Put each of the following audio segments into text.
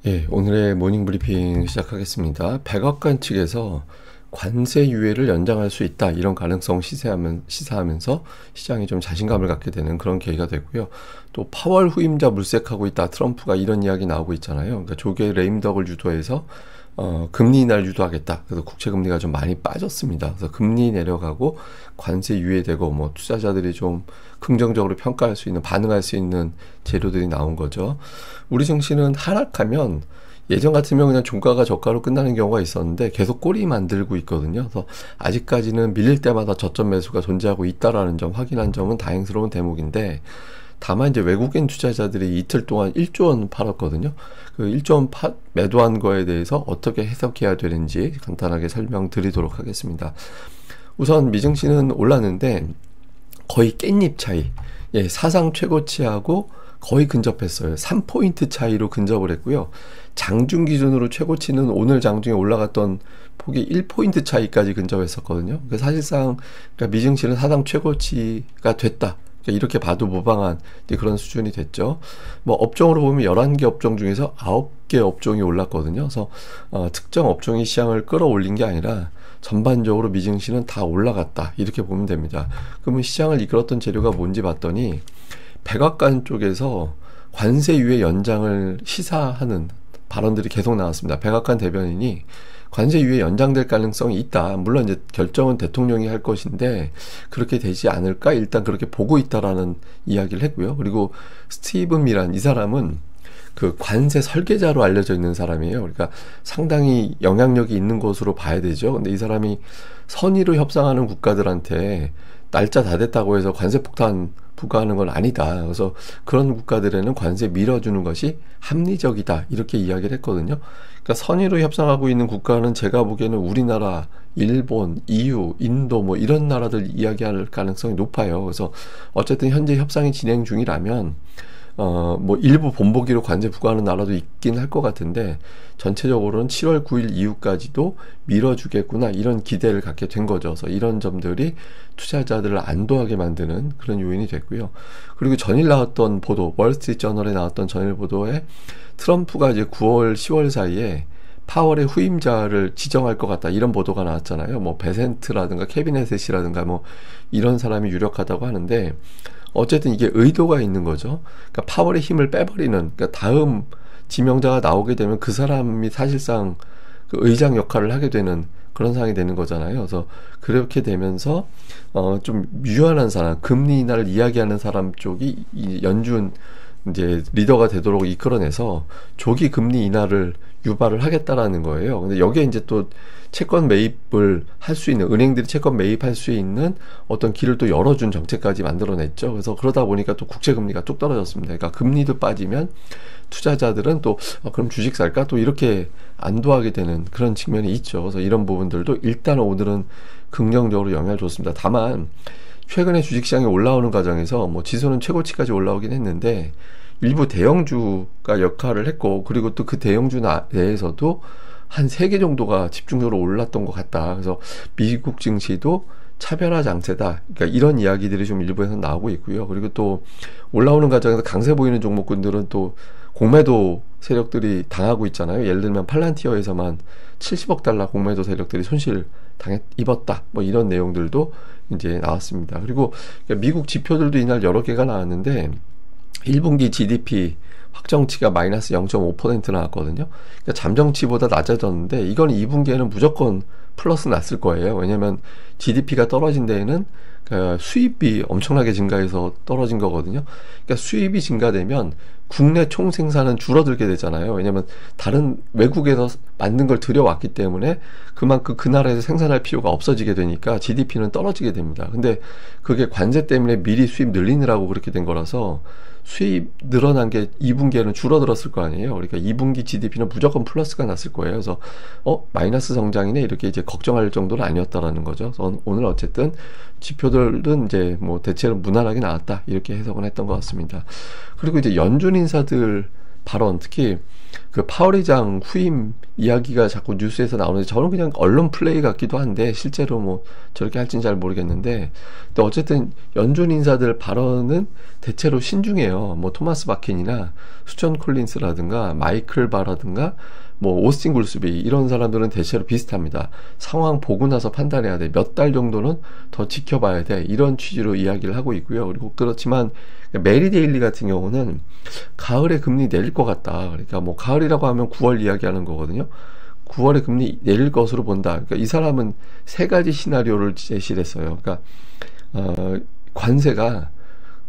예, 오늘의 모닝 브리핑 시작하겠습니다. 백악관 측에서 관세 유예를 연장할 수 있다, 이런 가능성 시사하면서 시장이 좀 자신감을 갖게 되는 그런 계기가 됐고요. 또 파월 후임자 물색하고 있다, 트럼프가 이런 이야기 나오고 있잖아요. 그러니까 조계 레임덕을 유도해서 금리 인하를 유도하겠다. 그래서 국채 금리가 좀 많이 빠졌습니다. 그래서 금리 내려가고 관세 유예되고 뭐 투자자들이 좀 긍정적으로 평가할 수 있는, 반응할 수 있는 재료들이 나온 거죠. 우리 증시는 하락하면 예전 같으면 그냥 종가가 저가로 끝나는 경우가 있었는데 계속 꼬리 만들고 있거든요. 그래서 아직까지는 밀릴 때마다 저점 매수가 존재하고 있다라는 점 확인한 점은 다행스러운 대목인데, 다만 이제 외국인 투자자들이 이틀 동안 1조 원 팔았거든요. 그 1조 원 매도한 거에 대해서 어떻게 해석해야 되는지 간단하게 설명드리도록 하겠습니다. 우선 미증시는 올랐는데 거의 깻잎 차이, 예, 사상 최고치하고 거의 근접했어요. 3포인트 차이로 근접을 했고요. 장중 기준으로 최고치는 오늘 장중에 올라갔던 폭이 1포인트 차이까지 근접했었거든요. 그러니까 사실상 미증시는 사상 최고치가 됐다, 이렇게 봐도 무방한 그런 수준이 됐죠. 뭐 업종으로 보면 11개 업종 중에서 9개 업종이 올랐거든요. 그래서 특정 업종이 시장을 끌어올린 게 아니라 전반적으로 미증시는 다 올라갔다, 이렇게 보면 됩니다. 그러면 시장을 이끌었던 재료가 뭔지 봤더니 백악관 쪽에서 관세 유예 연장을 시사하는 발언들이 계속 나왔습니다. 백악관 대변인이 관세 유예 연장될 가능성이 있다, 물론 이제 결정은 대통령이 할 것인데 그렇게 되지 않을까, 일단 그렇게 보고 있다라는 이야기를 했고요. 그리고 스티븐 미란, 이 사람은 그 관세 설계자로 알려져 있는 사람이에요. 그러니까 상당히 영향력이 있는 것으로 봐야 되죠. 근데 이 사람이 선의로 협상하는 국가들한테 날짜 다 됐다고 해서 관세 폭탄 부과하는 건 아니다, 그래서 그런 국가들에는 관세 밀어주는 것이 합리적이다, 이렇게 이야기를 했거든요. 그러니까 선의로 협상하고 있는 국가는 제가 보기에는 우리나라, 일본, EU, 인도 뭐 이런 나라들 이야기할 가능성이 높아요. 그래서 어쨌든 현재 협상이 진행 중이라면 뭐 일부 본보기로 관세 부과하는 나라도 있긴 할 것 같은데 전체적으로는 7월 9일 이후까지도 밀어주겠구나, 이런 기대를 갖게 된 거죠. 그래서 이런 점들이 투자자들을 안도하게 만드는 그런 요인이 됐고요. 그리고 전일 나왔던 보도, 월스트리트 저널에 나왔던 전일 보도에 트럼프가 이제 9월, 10월 사이에 파월의 후임자를 지정할 것 같다, 이런 보도가 나왔잖아요. 뭐 베센트라든가 케빈 헤셋이라든가 뭐 이런 사람이 유력하다고 하는데, 어쨌든 이게 의도가 있는 거죠. 그러니까 파월의 힘을 빼버리는, 그러니까 다음 지명자가 나오게 되면 그 사람이 사실상 그 의장 역할을 하게 되는 그런 상황이 되는 거잖아요. 그래서 그렇게 되면서 좀 유연한 사람, 금리 인하를 이야기하는 사람 쪽이 이 연준 이제 리더가 되도록 이끌어내서 조기 금리 인하를 유발을 하겠다라는 거예요. 근데 여기에 이제 또 채권 매입을 할 수 있는, 은행들이 채권 매입할 수 있는 어떤 길을 또 열어준 정책까지 만들어냈죠. 그래서 그러다 보니까 또 국채 금리가 뚝 떨어졌습니다. 그러니까 금리도 빠지면 투자자들은 또 그럼 주식 살까, 또 이렇게 안도하게 되는 그런 측면이 있죠. 그래서 이런 부분들도 일단 오늘은 긍정적으로 영향을 줬습니다. 다만 최근에 주식시장이 올라오는 과정에서 뭐 지수는 최고치까지 올라오긴 했는데 일부 대형주가 역할을 했고, 그리고 또 그 대형주 내에서도 한 3개 정도가 집중적으로 올랐던 것 같다. 그래서 미국 증시도 차별화 장세다, 그러니까 이런 이야기들이 좀 일부에서 나오고 있고요. 그리고 또 올라오는 과정에서 강세 보이는 종목군들은 또 공매도 세력들이 당하고 있잖아요. 예를 들면 팔란티어에서만 70억 달러 공매도 세력들이 손실 입었다, 뭐 이런 내용들도 이제 나왔습니다. 그리고 미국 지표들도 이날 여러 개가 나왔는데 1분기 GDP 확정치가 마이너스 0.5% 나왔거든요. 그러니까 잠정치보다 낮아졌는데 이건 2분기에는 무조건 플러스 났을 거예요. 왜냐하면 GDP가 떨어진 데에는 수입이 엄청나게 증가해서 떨어진 거거든요. 그러니까 수입이 증가되면 국내 총생산은 줄어들게 되잖아요. 왜냐하면 다른 외국에서 만든 걸 들여왔기 때문에 그만큼 그 나라에서 생산할 필요가 없어지게 되니까 GDP는 떨어지게 됩니다. 근데 그게 관세 때문에 미리 수입 늘리느라고 그렇게 된 거라서 수입 늘어난 게 2분기에는 줄어들었을 거 아니에요. 그러니까 2분기 GDP는 무조건 플러스가 났을 거예요. 그래서 마이너스 성장이네, 이렇게 이제 걱정할 정도는 아니었다라는 거죠. 그래서 오늘 어쨌든 지표들은 이제 뭐 대체로 무난하게 나왔다, 이렇게 해석은 했던 것 같습니다. 그리고 이제 연준 인사들 발언, 특히 그 파월 의장 후임 이야기가 자꾸 뉴스에서 나오는데 저는 그냥 언론 플레이 같기도 한데 실제로 뭐 저렇게 할지는 잘 모르겠는데, 근데 어쨌든 연준 인사들 발언은 대체로 신중해요. 뭐 토마스 바킨이나 수전 콜린스라든가 마이클 바라든가 뭐 오스틴 굴스비 이런 사람들은 대체로 비슷합니다. 상황 보고 나서 판단해야 돼. 몇 달 정도는 더 지켜봐야 돼. 이런 취지로 이야기를 하고 있고요. 그리고 그렇지만 메리 데일리 같은 경우는 가을에 금리 내릴 것 같다. 그러니까 뭐 가을이라고 하면 9월 이야기하는 거거든요. 9월에 금리 내릴 것으로 본다. 그러니까 이 사람은 세 가지 시나리오를 제시를 했어요. 그러니까 관세가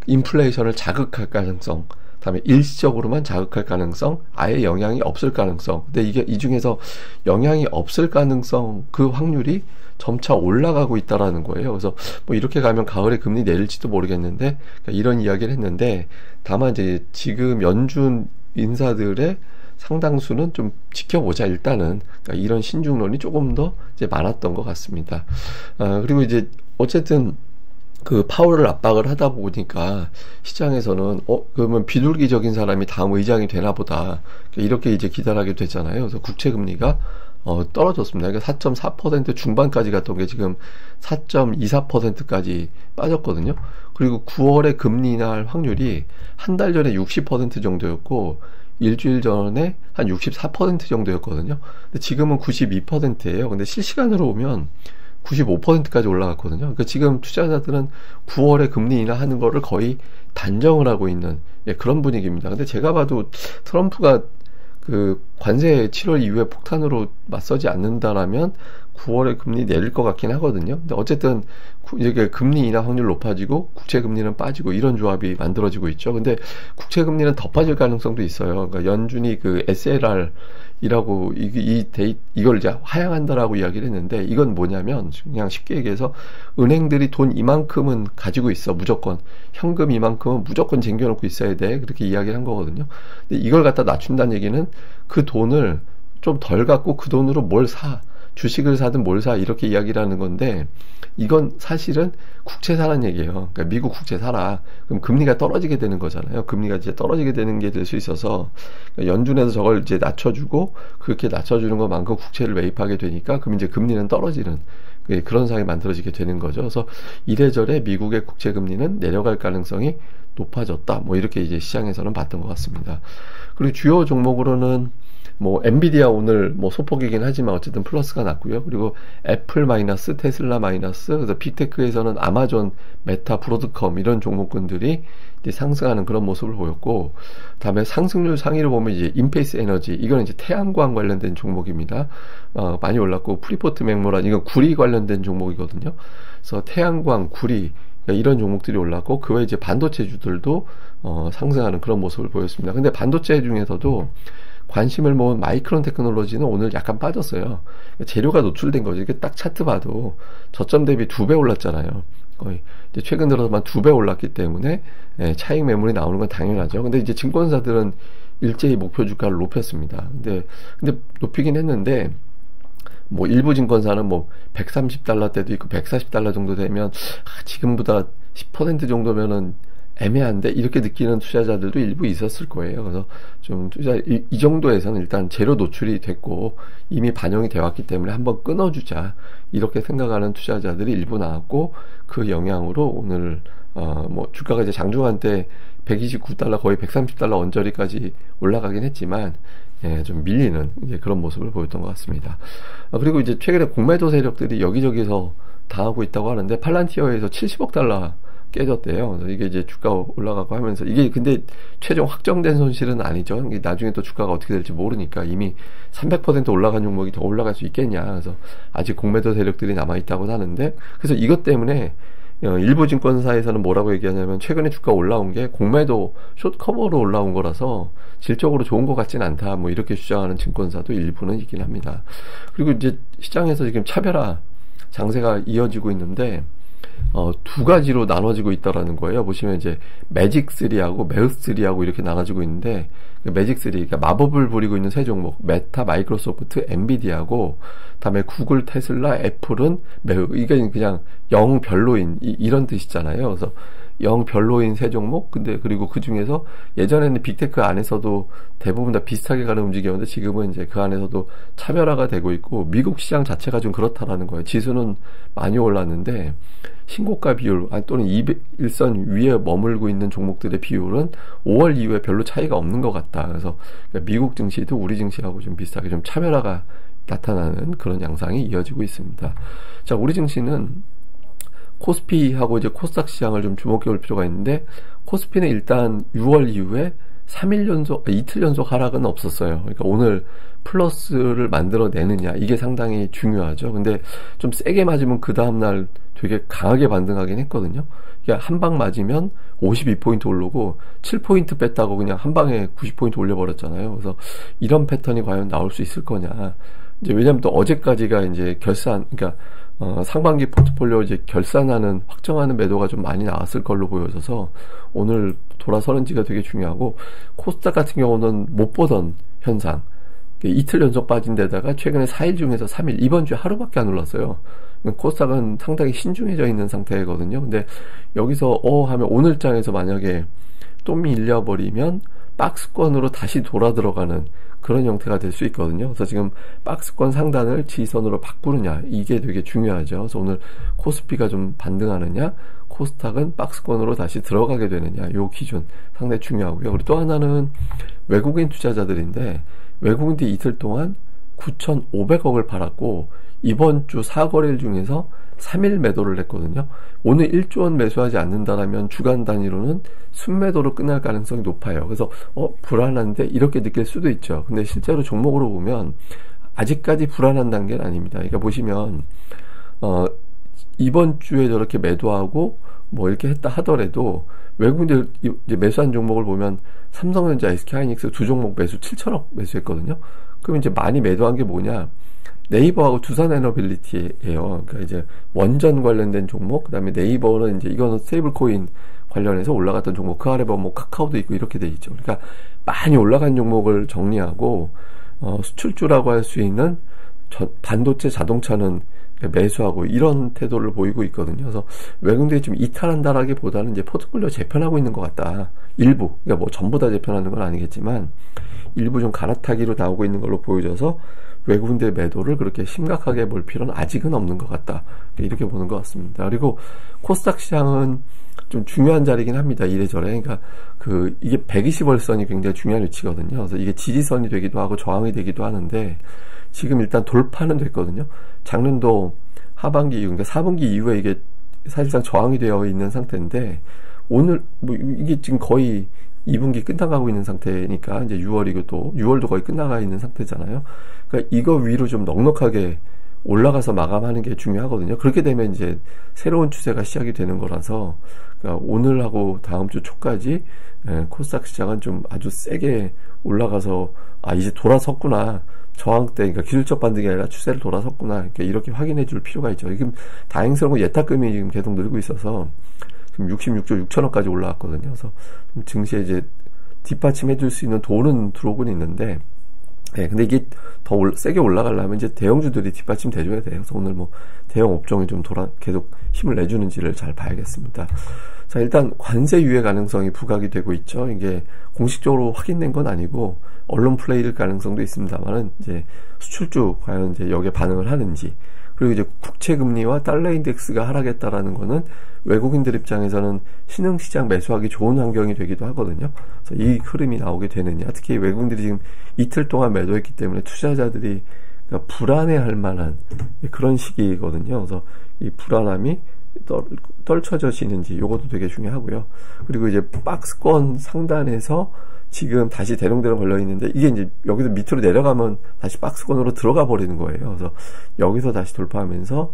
인플레이션을 자극할 가능성, 다음에 일시적으로만 자극할 가능성, 아예 영향이 없을 가능성. 근데 이게 이 중에서 영향이 없을 가능성 그 확률이 점차 올라가고 있다라는 거예요. 그래서 뭐 이렇게 가면 가을에 금리 내릴지도 모르겠는데, 그러니까 이런 이야기를 했는데, 다만 이제 지금 연준 인사들의 상당수는 좀 지켜보자 일단은, 그러니까 이런 신중론이 조금 더 이제 많았던 것 같습니다. 그리고 이제 어쨌든 그 파월을 압박을 하다 보니까 시장에서는 그러면 비둘기적인 사람이 다음 의장이 되나 보다, 이렇게 이제 기다리게 됐잖아요. 그래서 국채 금리가 떨어졌습니다. 그러니까 4.4% 중반까지 갔던 게 지금 4.24%까지 빠졌거든요. 그리고 9월에 금리 인하할 확률이 한 달 전에 60% 정도였고 일주일 전에 한 64% 정도였거든요. 근데 지금은 92%예요. 근데 실시간으로 오면 95%까지 올라갔거든요. 그러니까 지금 투자자들은 9월에 금리 인하하는 거를 거의 단정을 하고 있는 그런 분위기입니다. 근데 제가 봐도 트럼프가 그 관세 7월 이후에 폭탄으로 맞서지 않는다라면 9월에 금리 내릴 것 같긴 하거든요. 근데 어쨌든 이게 금리 인하 확률 높아지고 국채 금리는 빠지고 이런 조합이 만들어지고 있죠. 근데 국채 금리는 더 빠질 가능성도 있어요. 그러니까 연준이 그 SLR 이라고 이걸 이제 하향한다라고 이야기를 했는데, 이건 뭐냐면 그냥 쉽게 얘기해서 은행들이 돈 이만큼은 가지고 있어, 무조건 현금 이만큼은 무조건 쟁겨놓고 있어야 돼, 그렇게 이야기를 한 거거든요. 근데 이걸 갖다 낮춘다는 얘기는 그 돈을 좀 덜 갖고 그 돈으로 뭘 사, 주식을 사든 뭘 사, 이렇게 이야기를 하는 건데, 이건 사실은 국채 사라는 얘기예요. 그러니까 미국 국채 사라. 그럼 금리가 떨어지게 되는 거잖아요. 금리가 이제 떨어지게 되는 게 될 수 있어서, 그러니까 연준에서 저걸 이제 낮춰주고, 그렇게 낮춰주는 것만큼 국채를 매입하게 되니까, 그럼 이제 금리는 떨어지는 그런 상황이 만들어지게 되는 거죠. 그래서 이래저래 미국의 국채 금리는 내려갈 가능성이 높아졌다. 뭐 이렇게 이제 시장에서는 봤던 것 같습니다. 그리고 주요 종목으로는 뭐 엔비디아 오늘 뭐 소폭이긴 하지만 어쨌든 플러스가 났고요. 그리고 애플 마이너스, 테슬라 마이너스, 그래서 빅테크에서는 아마존, 메타, 브로드컴 이런 종목군들이 이제 상승하는 그런 모습을 보였고, 다음에 상승률 상위를 보면 이제 인페이스 에너지, 이거는 이제 태양광 관련된 종목입니다. 많이 올랐고, 프리포트 맥모란, 이건 구리 관련된 종목이거든요. 그래서 태양광, 구리 이런 종목들이 올랐고, 그 외에 이제 반도체주들도 상승하는 그런 모습을 보였습니다. 근데 반도체 중에서도 관심을 모은 마이크론 테크놀로지는 오늘 약간 빠졌어요. 재료가 노출된 거죠. 이게 딱 차트 봐도 저점 대비 2배 올랐잖아요. 거의 이제 최근 들어서만 2배 올랐기 때문에 차익 매물이 나오는 건 당연하죠. 근데 이제 증권사들은 일제히 목표 주가를 높였습니다. 근데 높이긴 했는데, 뭐 일부 증권사는 뭐 130달러 대도 있고 140달러 정도 되면 지금보다 10% 정도면은 애매한데, 이렇게 느끼는 투자자들도 일부 있었을 거예요. 그래서 좀 이 정도에서는 일단 재료 노출이 됐고 이미 반영이 되어 왔기 때문에 한번 끊어주자, 이렇게 생각하는 투자자들이 일부 나왔고, 그 영향으로 오늘 뭐 주가가 이제 장중한 때 129달러 거의 130달러 언저리까지 올라가긴 했지만 좀 밀리는 이제 그런 모습을 보였던 것 같습니다. 그리고 이제 최근에 공매도 세력들이 여기저기서 당하고 있다고 하는데, 팔란티어에서 70억 달러 깨졌대요. 그래서 이게 이제 주가 올라가고 하면서, 이게 근데 최종 확정된 손실은 아니죠. 이게 나중에 또 주가가 어떻게 될지 모르니까, 이미 300% 올라간 종목이 더 올라갈 수 있겠냐. 그래서 아직 공매도 세력들이 남아있다고 하는데, 그래서 이것 때문에 일부 증권사에서는 뭐라고 얘기하냐면, 최근에 주가 올라온 게 공매도 숏커버로 올라온 거라서 질적으로 좋은 것 같진 않다, 뭐 이렇게 주장하는 증권사도 일부는 있긴 합니다. 그리고 이제 시장에서 지금 차별화 장세가 이어지고 있는데, 두 가지로 나눠지고 있다라는 거예요. 보시면 이제 매직3하고 매우3하고 이렇게 나눠지고 있는데, 매직3, 그러니까 마법을 부리고 있는 세 종목, 메타, 마이크로소프트, 엔비디아고, 다음에 구글, 테슬라, 애플은 매우, 이게 그냥 영 별로인 이런 뜻이잖아요. 그래서 영 별로인 세 종목. 근데 그리고 그 중에서 예전에는 빅테크 안에서도 대부분 다 비슷하게 가는 움직임인데 지금은 이제 그 안에서도 차별화가 되고 있고 미국 시장 자체가 좀 그렇다라는 거예요. 지수는 많이 올랐는데 신고가 비율 또는 201선 위에 머물고 있는 종목들의 비율은 5월 이후에 별로 차이가 없는 것 같다. 그래서 미국 증시도 우리 증시하고 좀 비슷하게 좀 차별화가 나타나는 그런 양상이 이어지고 있습니다. 자, 우리 증시는 코스피하고 이제 코스닥 시장을 좀 주목해 볼 필요가 있는데, 코스피는 일단 6월 이후에 3일 연속, 이틀 연속 하락은 없었어요. 그러니까 오늘 플러스를 만들어내느냐, 이게 상당히 중요하죠. 근데 좀 세게 맞으면 그 다음날 되게 강하게 반등하긴 했거든요. 그러니까 한 방 맞으면 52포인트 오르고 7포인트 뺐다고 그냥 한 방에 90포인트 올려버렸잖아요. 그래서 이런 패턴이 과연 나올 수 있을 거냐. 이제 왜냐면 또 어제까지가 이제 결산, 그러니까 상반기 포트폴리오 이제 결산하는, 확정하는 매도가 좀 많이 나왔을 걸로 보여져서 오늘 돌아서는지가 되게 중요하고, 코스닥 같은 경우는 못 보던 현상, 이틀 연속 빠진 데다가 최근에 4일 중에서 3일, 이번 주에 하루밖에 안 올랐어요. 코스닥은 상당히 신중해져 있는 상태거든요. 근데 여기서 하면 오늘장에서 만약에 또 밀려버리면 박스권으로 다시 돌아 들어가는 그런 형태가 될 수 있거든요. 그래서 지금 박스권 상단을 지지선으로 바꾸느냐, 이게 되게 중요하죠. 그래서 오늘 코스피가 좀 반등하느냐, 코스닥은 박스권으로 다시 들어가게 되느냐, 요 기준 상당히 중요하고요. 그리고 또 하나는 외국인 투자자들인데, 외국인들이 이틀 동안 9,500억을 팔았고 이번 주 4거래일 중에서 3일 매도를 했거든요. 오늘 1조 원 매수하지 않는다라면 주간 단위로는 순매도로 끝날 가능성이 높아요. 그래서 불안한데 이렇게 느낄 수도 있죠. 근데 실제로 종목으로 보면 아직까지 불안한 단계는 아닙니다. 그러니까 보시면 이번 주에 저렇게 매도하고 뭐 이렇게 했다 하더라도 외국인들 이제 매수한 종목을 보면 삼성전자, SK하이닉스 두 종목 매수 7천억 매수했거든요. 그럼 이제 많이 매도한 게 뭐냐? 네이버하고 두산에너빌리티예요. 그러니까 이제 원전 관련된 종목, 그다음에 네이버는 이제 이거는 스테이블 코인 관련해서 올라갔던 종목, 그 아래 보면 뭐 카카오도 있고 이렇게 돼 있죠. 그러니까 많이 올라간 종목을 정리하고 수출주라고 할 수 있는 반도체, 자동차는 매수하고 이런 태도를 보이고 있거든요. 그래서 외국인들이 좀 이탈한다라기보다는 이제 포트폴리오 재편하고 있는 것 같다. 일부, 그러니까 뭐 전부 다 재편하는 건 아니겠지만 일부 좀 갈아타기로 나오고 있는 걸로 보여져서 외국인들의 매도를 그렇게 심각하게 볼 필요는 아직은 없는 것 같다. 이렇게 보는 것 같습니다. 그리고 코스닥 시장은 좀 중요한 자리긴 합니다. 이래저래. 그러니까 이게 120월선이 굉장히 중요한 위치거든요. 그래서 이게 지지선이 되기도 하고 저항이 되기도 하는데 지금 일단 돌파는 됐거든요. 작년도 하반기 이후, 그러니까 4분기 이후에 이게 사실상 저항이 되어 있는 상태인데 오늘 뭐 이게 지금 거의 2분기 끝나가고 있는 상태니까 이제 6월이고 또 6월도 거의 끝나가 있는 상태잖아요. 그러니까 이거 위로 좀 넉넉하게 올라가서 마감하는 게 중요하거든요. 그렇게 되면 이제 새로운 추세가 시작이 되는 거라서 그러니까 오늘하고 다음 주 초까지 코스닥 시장은 좀 아주 세게 올라가서 이제 돌아섰구나. 저항 때, 그러니까 기술적 반등이 아니라 추세를 돌아섰구나. 그러니까 이렇게 확인해 줄 필요가 있죠. 지금 다행스러운 건 예탁금이 지금 계속 늘고 있어서 지금 66조 6천억까지 올라왔거든요. 그래서 좀 증시에 이제 뒷받침해 줄 수 있는 돈은 들어오곤 있는데, 근데 이게 더 세게 올라가려면 이제 대형주들이 뒷받침 돼줘야 돼요. 그래서 오늘 뭐 대형 업종이 좀 계속 힘을 내주는지를 잘 봐야겠습니다. 자, 일단 관세 유예 가능성이 부각이 되고 있죠. 이게 공식적으로 확인된 건 아니고 언론 플레이일 가능성도 있습니다만은 이제 수출주 과연 이제 여기에 반응을 하는지, 그리고 이제 국채 금리와 달러 인덱스가 하락했다라는 거는 외국인들 입장에서는 신흥시장 매수하기 좋은 환경이 되기도 하거든요. 그래서 이 흐름이 나오게 되느냐, 특히 외국인들이 지금 이틀 동안 매도했기 때문에 투자자들이 그러니까 불안해할 만한 그런 시기거든요. 그래서 이 불안함이 떨쳐져지는지 요것도 되게 중요하고요. 그리고 이제 박스권 상단에서 지금 다시 대롱대롱 걸려 있는데 이게 이제 여기서 밑으로 내려가면 다시 박스권으로 들어가 버리는 거예요. 그래서 여기서 다시 돌파하면서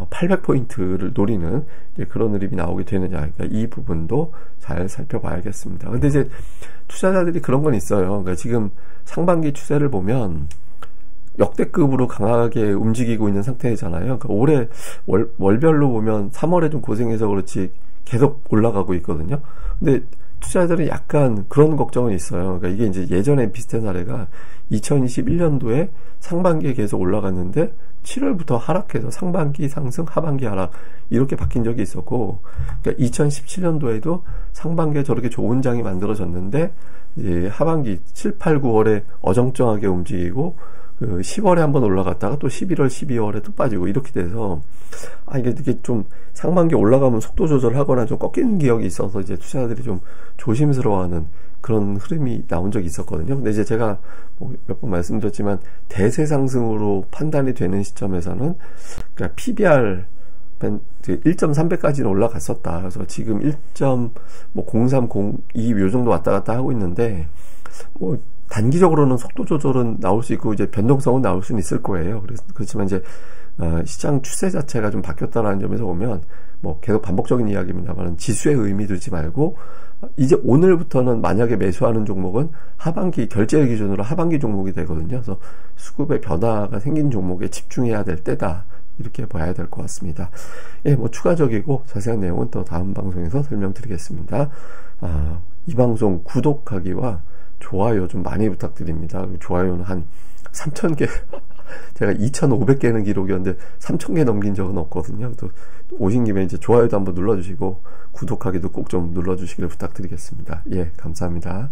800포인트를 노리는 그런 흐름이 나오게 되느냐, 그러니까 이 부분도 잘 살펴봐야겠습니다. 근데 이제 투자자들이 그런 건 있어요. 그러니까 지금 상반기 추세를 보면 역대급으로 강하게 움직이고 있는 상태잖아요. 그러니까 올해 월별로 보면 3월에 좀 고생해서 그렇지 계속 올라가고 있거든요. 근데 투자자들은 약간 그런 걱정은 있어요. 그러니까 이게 이제 예전에 비슷한 사례가 2021년도에 상반기에 계속 올라갔는데 7월부터 하락해서 상반기 상승, 하반기 하락 이렇게 바뀐 적이 있었고, 그러니까 2017년도에도 상반기에 저렇게 좋은 장이 만들어졌는데 이제 하반기 7, 8, 9월에 어정쩡하게 움직이고 그 10월에 한번 올라갔다가 또 11월, 12월에 또 빠지고 이렇게 돼서 이게 좀 상반기 올라가면 속도 조절하거나 좀 꺾이는 기억이 있어서 이제 투자자들이 좀 조심스러워하는 그런 흐름이 나온 적이 있었거든요. 근데 이제 제가 몇 번 말씀드렸지만 대세 상승으로 판단이 되는 시점에서는 그러니까 PBR 1.3배까지는 올라갔었다. 그래서 지금 1.0302 요 정도 왔다 갔다 하고 있는데 단기적으로는 속도 조절은 나올 수 있고 이제 변동성은 나올 수는 있을 거예요. 그렇지만 이제 시장 추세 자체가 좀 바뀌었다라는 점에서 보면 계속 반복적인 이야기입니다만 지수에 의미 두지 말고 이제 오늘부터는 만약에 매수하는 종목은 하반기 결제일 기준으로 하반기 종목이 되거든요. 그래서 수급의 변화가 생긴 종목에 집중해야 될 때다. 이렇게 봐야 될 것 같습니다. 예, 추가적이고 자세한 내용은 또 다음 방송에서 설명드리겠습니다. 이 방송 구독하기와 좋아요 좀 많이 부탁드립니다. 좋아요는 한 3,000개 제가 2,500개는 기록이었는데 3,000개 넘긴 적은 없거든요. 또 오신 김에 이제 좋아요도 한번 눌러주시고 구독하기도 꼭 좀 눌러주시길 부탁드리겠습니다. 예, 감사합니다.